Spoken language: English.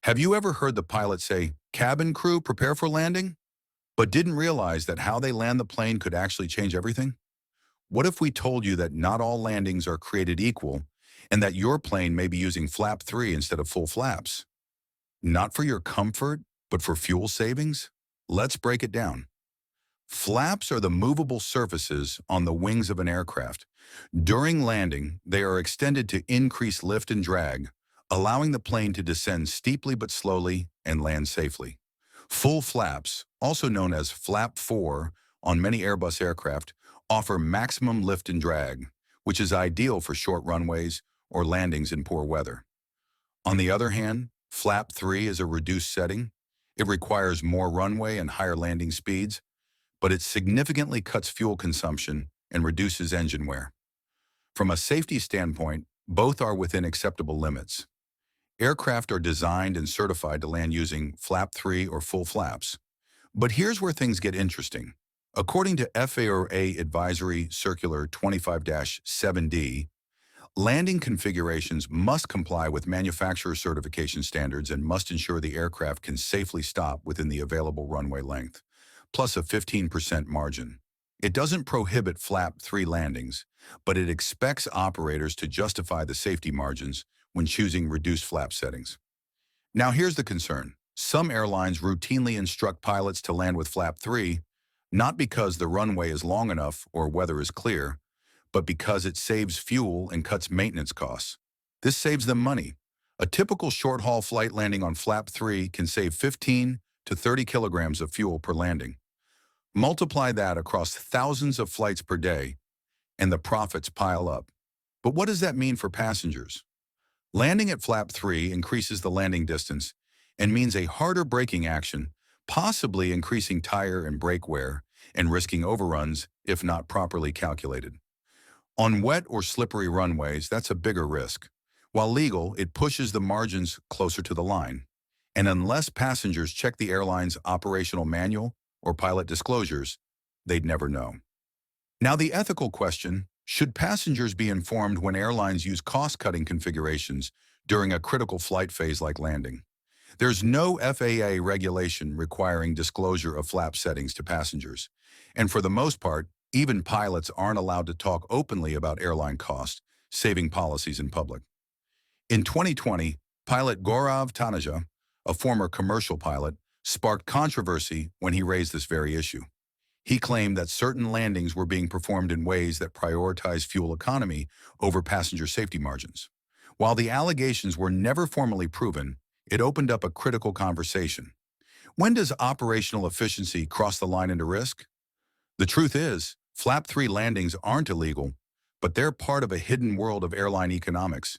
Have you ever heard the pilot say, "Cabin crew, prepare for landing," but didn't realize that how they land the plane could actually change everything? What if we told you that not all landings are created equal and that your plane may be using flap 3 instead of full flaps? Not for your comfort, but for fuel savings? Let's break it down. Flaps are the movable surfaces on the wings of an aircraft. During landing, they are extended to increase lift and drag, allowing the plane to descend steeply but slowly and land safely. Full flaps, also known as flap 4 on many Airbus aircraft, offer maximum lift and drag, which is ideal for short runways or landings in poor weather. On the other hand, flap 3 is a reduced setting. It requires more runway and higher landing speeds, but it significantly cuts fuel consumption and reduces engine wear. From a safety standpoint, both are within acceptable limits. Aircraft are designed and certified to land using flap 3 or full flaps. But here's where things get interesting. According to FAA Advisory Circular 25-7D, landing configurations must comply with manufacturer certification standards and must ensure the aircraft can safely stop within the available runway length, plus a 15% margin. It doesn't prohibit flap 3 landings, but it expects operators to justify the safety margins when choosing reduced flap settings. Now here's the concern. Some airlines routinely instruct pilots to land with flap 3, not because the runway is long enough or weather is clear, but because it saves fuel and cuts maintenance costs. This saves them money. A typical short-haul flight landing on flap 3 can save 15 to 30 kilograms of fuel per landing. Multiply that across thousands of flights per day, and the profits pile up. But what does that mean for passengers? Landing at flap 3 increases the landing distance and means a harder braking action, possibly increasing tire and brake wear and risking overruns if not properly calculated. On wet or slippery runways, that's a bigger risk. While legal, it pushes the margins closer to the line. And unless passengers check the airline's operational manual or pilot disclosures, they'd never know. Now the ethical question, should passengers be informed when airlines use cost-cutting configurations during a critical flight phase like landing? There's no FAA regulation requiring disclosure of flap settings to passengers. And for the most part, even pilots aren't allowed to talk openly about airline cost-saving policies in public. In 2020, pilot Gaurav Taneja, a former commercial pilot, sparked controversy when he raised this very issue. He claimed that certain landings were being performed in ways that prioritized fuel economy over passenger safety margins. While the allegations were never formally proven, it opened up a critical conversation. When does operational efficiency cross the line into risk? The truth is, flap 3 landings aren't illegal, but they're part of a hidden world of airline economics,